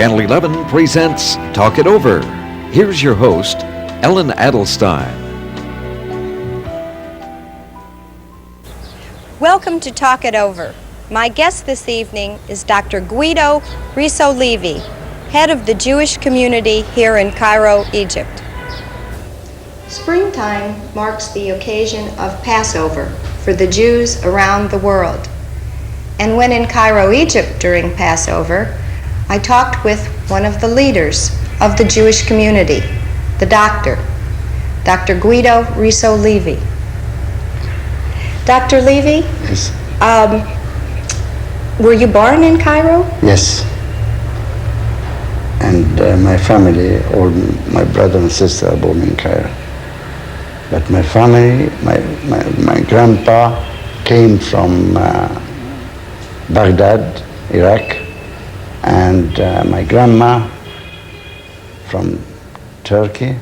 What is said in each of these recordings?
Channel 11 presents Talk It Over. Here's your host, Ellen Adelstein. Welcome to Talk It Over. My guest this evening is Dr. Guido Risso Levi, head of the Jewish community here in Cairo, Egypt. Springtime marks the occasion of Passover for the Jews around the world. And when in Cairo, Egypt during Passover, I talked with one of the leaders of the Jewish community, the doctor, Dr. Guido Risso Levi. Dr. Levi? Yes. Were you born in Cairo? Yes. And my family, all my brother and sister are born in Cairo. But my family, my grandpa came from Baghdad, Iraq, and my grandma from Turkey,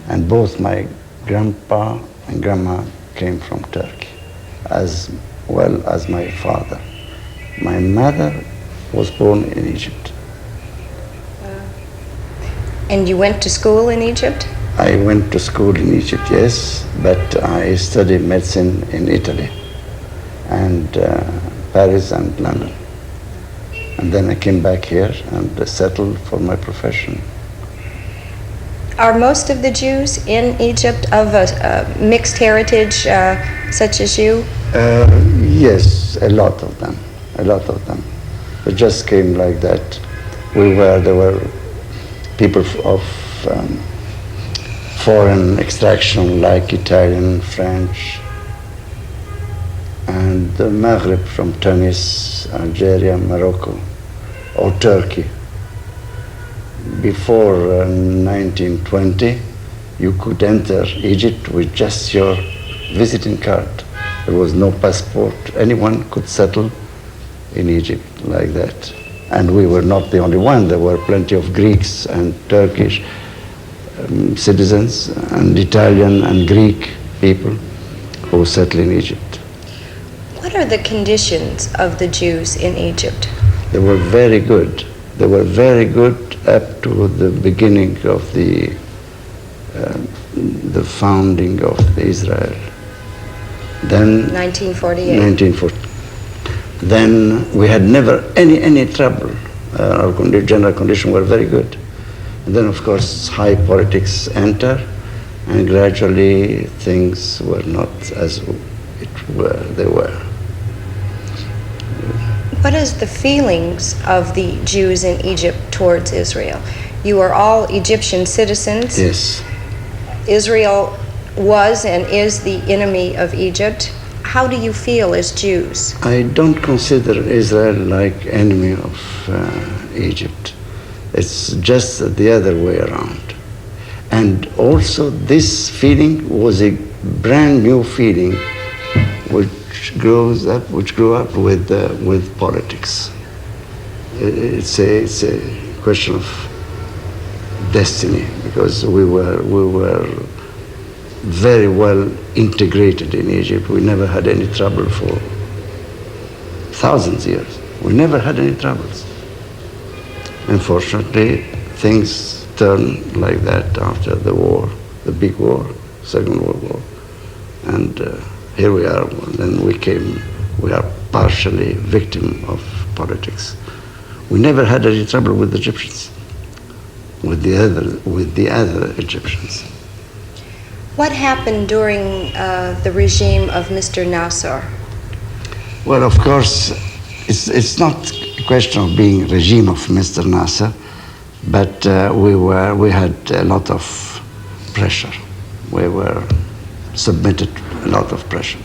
and both my grandpa and grandma came from Turkey, as well as my father. My mother was born in Egypt. And you went to school in Egypt? I went to school in Egypt, yes, but I studied medicine in Italy and Paris and London. And then I came back here and settled for my profession. Are most of the Jews in Egypt of a mixed heritage such as you? Yes, a lot of them. It just came like that. There were people of foreign extraction like Italian, French, and the Maghreb from Tunis, Algeria, Morocco, or Turkey. Before 1920, you could enter Egypt with just your visiting card. There was no passport. Anyone could settle in Egypt like that. And we were not the only one. There were plenty of Greeks and Turkish citizens and Italian and Greek people who settled in Egypt. What are the conditions of the Jews in Egypt? They were very good. They were very good up to the beginning of the founding of Israel. Then 1948. Then we had never any trouble. Our general conditions were very good. And then, of course, high politics enter, and gradually things were not as they were. What is the feelings of the Jews in Egypt towards Israel? You are all Egyptian citizens. Yes. Israel was and is the enemy of Egypt. How do you feel as Jews? I don't consider Israel like enemy of Egypt. It's just the other way around. And also this feeling was a brand new feeling which grew up with politics. It's a question of destiny, because we were very well integrated in Egypt. We never had any trouble for thousands of years. We never had any troubles. Unfortunately, things turned like that after the war, the big war, Second World War. And here we are, and we are partially victim of politics. We never had any trouble with the Egyptians, with the other Egyptians. What happened during the regime of Mr. Nasser? Well, of course, it's not a question of being regime of Mr. Nasser, but we had a lot of pressure. We were submitted to a lot of pressure,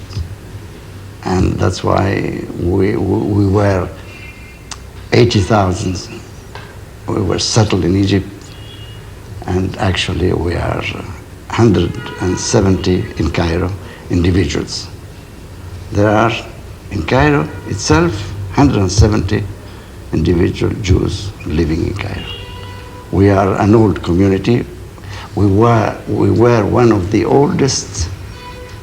and that's why we were 80,000. We were settled in Egypt, and actually we are 170 in Cairo, individuals. There are, in Cairo itself, 170 individual Jews living in Cairo. We are an old community. We were one of the oldest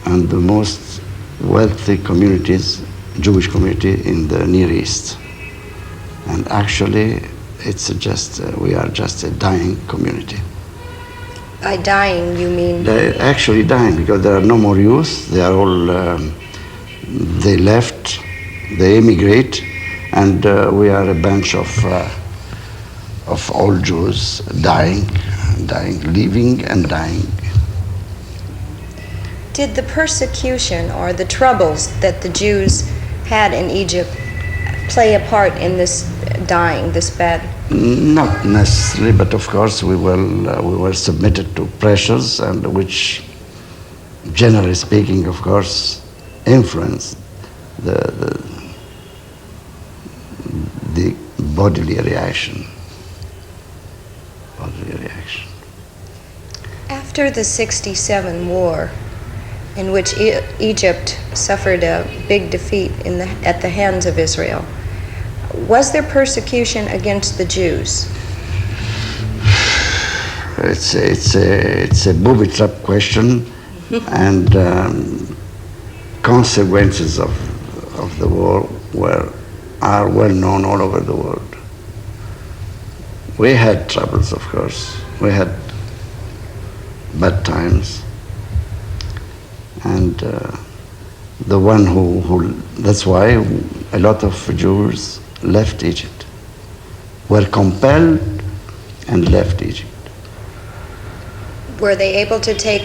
and the most wealthy communities, Jewish community in the Near East. And actually, it's just we are just a dying community. By dying, you mean? They're actually dying because there are no more youth. They are all they left, they emigrate, and we are a bunch of old Jews dying, living and dying. Did the persecution or the troubles that the Jews had in Egypt play a part in this dying, this bad? Not necessarily, but of course we were submitted to pressures, and which, generally speaking, of course, influenced the bodily reaction. After the 67 war, in which Egypt suffered a big defeat at the hands of Israel, was there persecution against the Jews? It's a booby trap question, and consequences of the war are well known all over the world. We had troubles, of course. We had bad times, and the one who that's why a lot of Jews left Egypt, were compelled and left Egypt. Were they able to take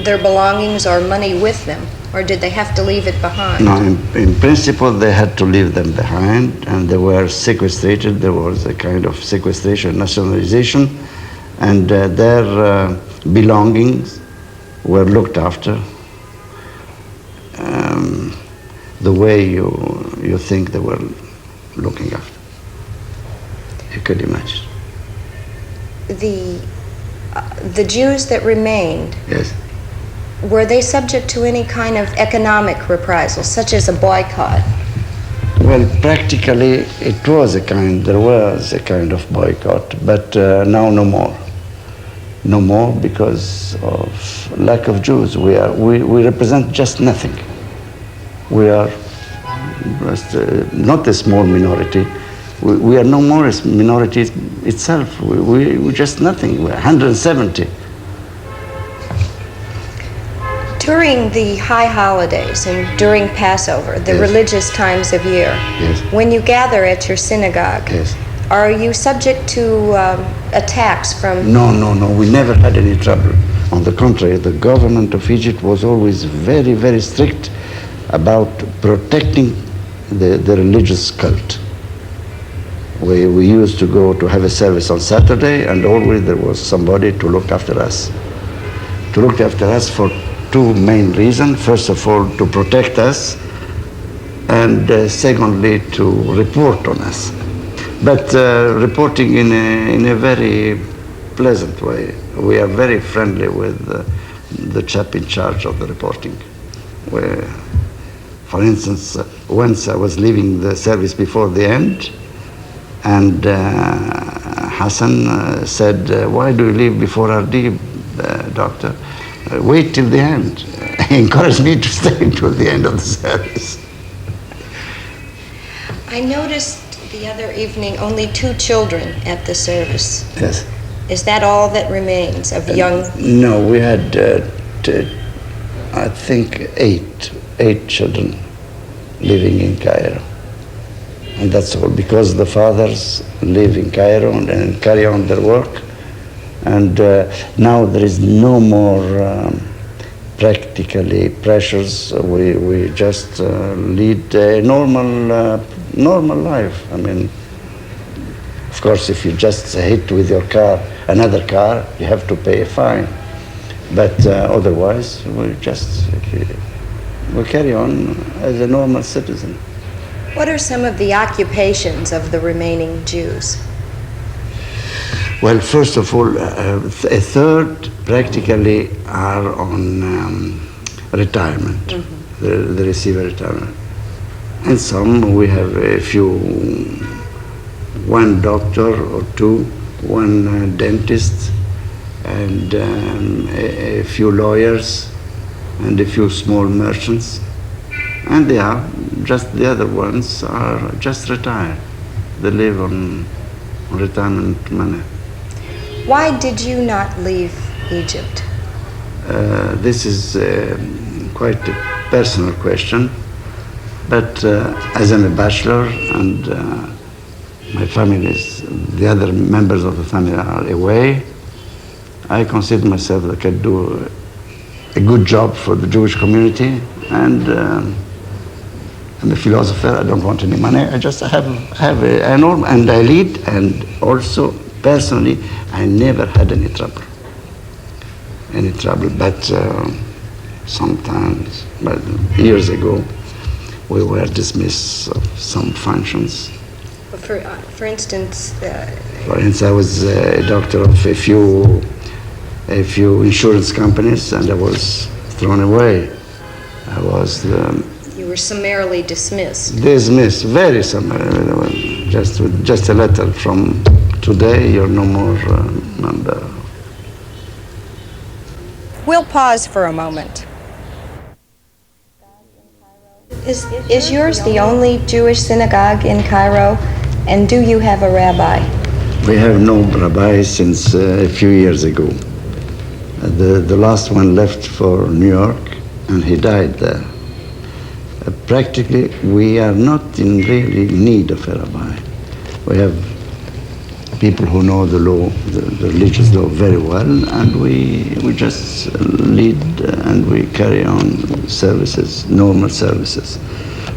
their belongings or money with them, or did they have to leave it behind? No, in principle they had to leave them behind, and they were sequestrated. There was a kind of sequestration, nationalization, and their belongings were looked after the way you think they were looking after. You could imagine. The Jews that remained, Yes. were they subject to any kind of economic reprisals, such as a boycott? Well, practically there was a kind of boycott, but now no more. No more because of lack of Jews. We represent just nothing. We are just, not a small minority. We are no more a minority itself. We're just nothing. We're 170. During the high holidays and during Passover, the Yes. religious times of year, Yes. when you gather at your synagogue, Yes. are you subject to attacks from... No. We never had any trouble. On the contrary, the government of Egypt was always very, very strict about protecting the religious cult. We used to go to have a service on Saturday, and always there was somebody to look after us. To look after us for two main reasons. First of all, to protect us, and secondly, to report on us. But reporting in a very pleasant way. We are very friendly with the chap in charge of the reporting. For instance, once I was leaving the service before the end, and Hassan said, "Why do you leave before RD, doctor? Wait till the end." He encouraged me to stay until the end of the service. I noticed the other evening only 2 children at the service. Yes. Is that all that remains of young... No, we had, I think, eight children living in Cairo. And that's all, because the fathers live in Cairo and carry on their work. And now there is no more practically pressures. We just lead a normal life. I mean, of course, if you just hit with your car another car, you have to pay a fine. But otherwise, we carry on as a normal citizen. What are some of the occupations of the remaining Jews? Well, first of all, a third practically are on retirement. Mm-hmm. They receive a retirement. And some, we have a few, one doctor or two, one dentist, and a few lawyers, and a few small merchants. And the other ones are just retired. They live on retirement money. Why did you not leave Egypt? This is quite a personal question, but as I'm a bachelor and my family the other members of the family are away, I consider myself that I can do a good job for the Jewish community, and I'm a philosopher. I don't want any money. I just have a norm, and I lead, and also personally, I never had any trouble. But sometimes, but years ago, we were dismissed of some functions. For instance, For instance, I was a doctor of a few insurance companies, and I was thrown away. I was you were summarily dismissed. dismissed, very summarily. Just a letter from today, you're no more member. We'll pause for a moment. Is yours the only Jewish synagogue in Cairo, and do you have a rabbi? We have no rabbi since a few years ago. The last one left for New York, and he died there. Practically, we are not in really need of a rabbi. We have people who know the law, the religious law very well, and we just lead and we carry on services, normal services.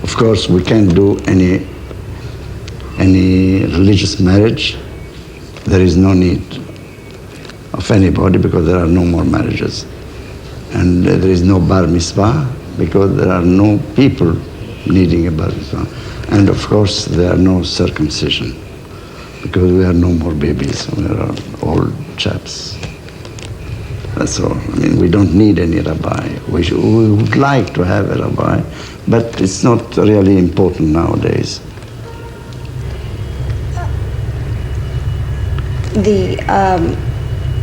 Of course, we can't do any religious marriage. There is no need of anybody because there are no more marriages. And there is no bar mitzvah because there are no people needing a bar mitzvah. And of course, there are no circumcision because we are no more babies. We are old chaps. That's all. I mean, we don't need any rabbi. We would like to have a rabbi, but it's not really important nowadays.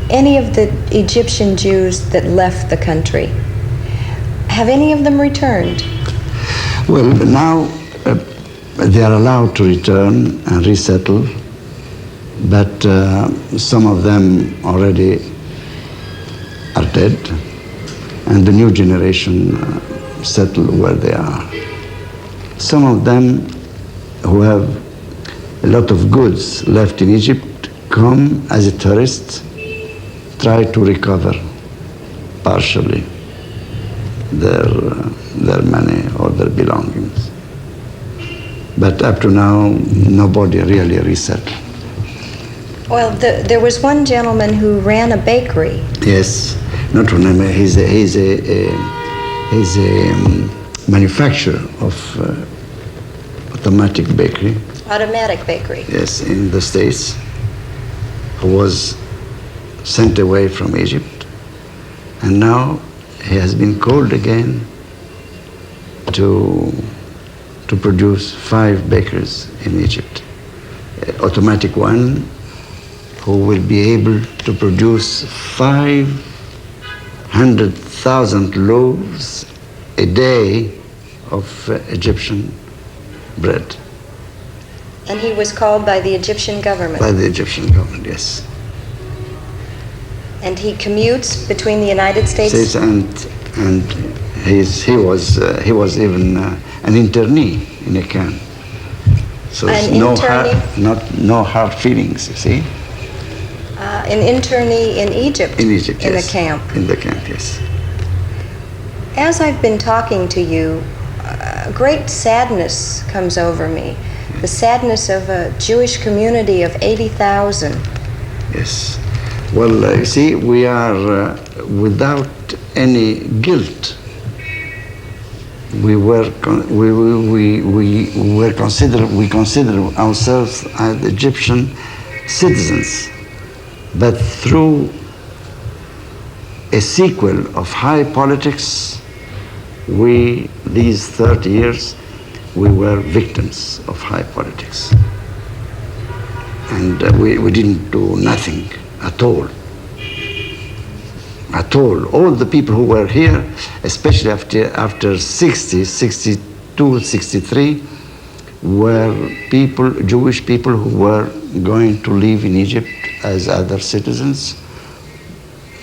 Any of the Egyptian Jews that left the country, have any of them returned? Well, now they are allowed to return and resettle, but some of them already are dead, and the new generation settle where they are. Some of them who have a lot of goods left in Egypt come as a tourist, try to recover partially their money or their belongings. But up to now, nobody really resettled. Well, there was one gentleman who ran a bakery. Yes, not remember. He's a manufacturer of automatic bakery. Automatic bakery. Yes, in the States, who was sent away from Egypt, and now he has been called again to produce 5 bakers in Egypt. Automatic one, who will be able to produce 500,000 loaves a day of Egyptian bread. And he was called by the Egyptian government. By the Egyptian government, yes. And he commutes between the United States and he was even an internee in a camp. So no hard feelings, you see. An internee in Egypt. In Egypt, in yes. the camp. In the camp, yes. As I've been talking to you, great sadness comes over me. The sadness of a Jewish community of 80,000. Yes. Well, you see, we are without any guilt. We consider ourselves as Egyptian citizens, but through a sequel of high politics, these 30 years, we were victims of high politics. And we didn't do nothing at all. At all. All the people who were here, especially after 60, 62, 63, were people, Jewish people who were going to live in Egypt as other citizens.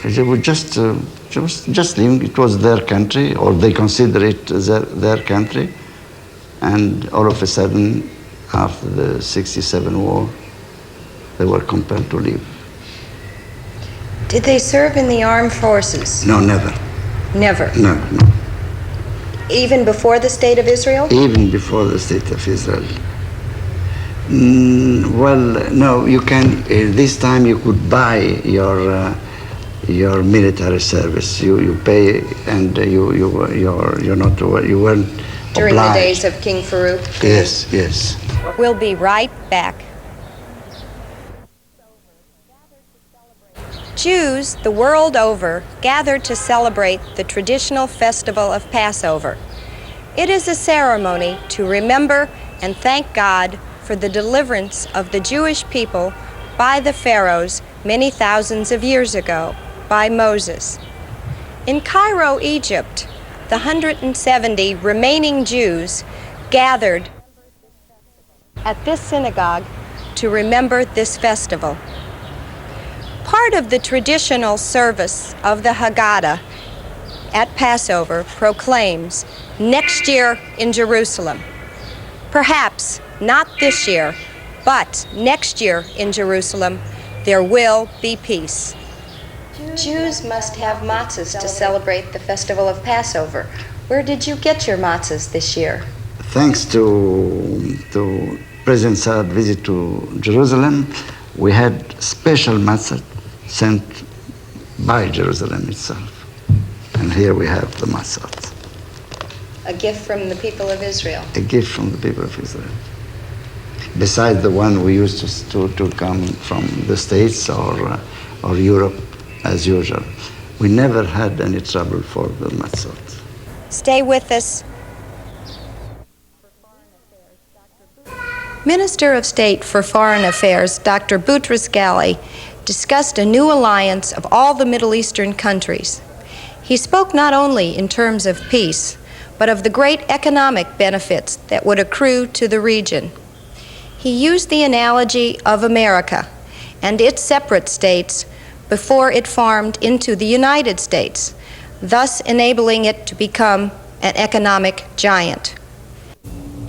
They were just living. It was their country, or they consider it their country. And all of a sudden, after the '67 war, they were compelled to leave. Did they serve in the armed forces? No, never. Never? No. Even before the State of Israel? Even before the State of Israel. Well, no, you can, this time you could buy your military service. You pay, and you weren't During obliged. the days of King Farouk? Yes. We'll be right back. Jews the world over gather to celebrate the traditional festival of Passover. It is a ceremony to remember and thank God for the deliverance of the Jewish people by the pharaohs many thousands of years ago, by Moses. In Cairo, Egypt, the 170 remaining Jews gathered at this synagogue to remember this festival. Part of the traditional service of the Haggadah at Passover proclaims, "Next year in Jerusalem." Perhaps not this year, but next year in Jerusalem, there will be peace. Jews must have matzahs to celebrate the festival of Passover. Where did you get your matzahs this year? Thanks to President Saad's visit to Jerusalem, we had special matzah sent by Jerusalem itself. And here we have the matzah. A gift from the people of Israel. A gift from the people of Israel. Besides the one we used to come from the States or Europe as usual. We never had any trouble for the matzah. Stay with us. Minister of State for Foreign Affairs, Dr. Boutros Ghali, discussed a new alliance of all the Middle Eastern countries. He spoke not only in terms of peace, but of the great economic benefits that would accrue to the region. He used the analogy of America and its separate states before it formed into the United States, thus enabling it to become an economic giant.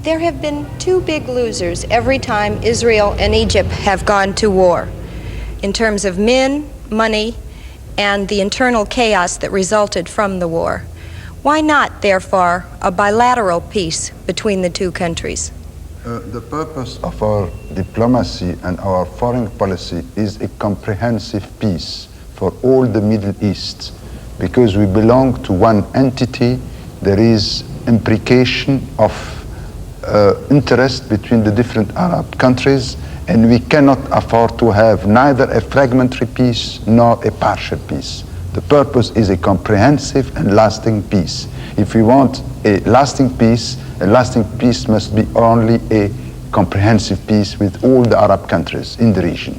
There have been two big losers every time Israel and Egypt have gone to war, in terms of men, money, and the internal chaos that resulted from the war. Why not, therefore, a bilateral peace between the two countries? The purpose of our diplomacy and our foreign policy is a comprehensive peace for all the Middle East. Because we belong to one entity, there is implication of interest between the different Arab countries, and we cannot afford to have neither a fragmentary peace nor a partial peace. The purpose is a comprehensive and lasting peace. If we want a lasting peace must be only a comprehensive peace with all the Arab countries in the region.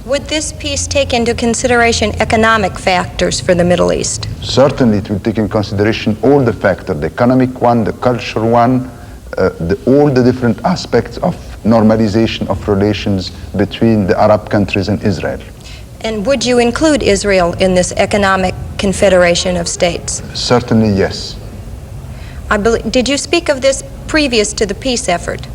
Would this peace take into consideration economic factors for the Middle East? Certainly it will take in consideration all the factors, the economic one, the cultural one, all the different aspects of normalization of relations between the Arab countries and Israel. And would you include Israel in this economic confederation of states? Certainly, yes. Did you speak of this previous to the peace effort?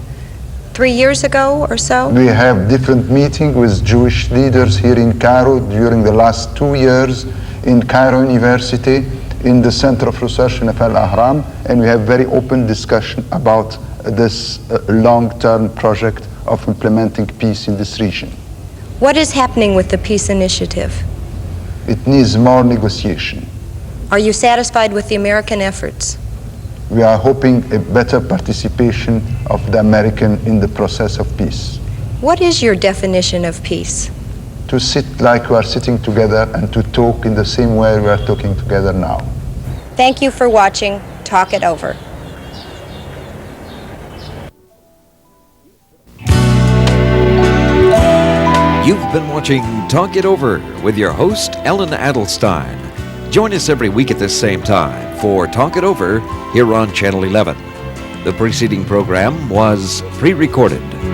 3 years ago or so? We have different meetings with Jewish leaders here in Cairo during the last 2 years in Cairo University, in the Center of Research in Al Ahram, and we have very open discussion about this long-term project of implementing peace in this region. What is happening with the peace initiative? It needs more negotiation. Are you satisfied with the American efforts? We are hoping a better participation of the American in the process of peace. What is your definition of peace? To sit like we are sitting together and to talk in the same way we are talking together now. Thank you for watching Talk It Over. You've been watching Talk It Over with your host, Ellen Adelstein. Join us every week at this same time for Talk It Over here on Channel 11. The preceding program was pre-recorded.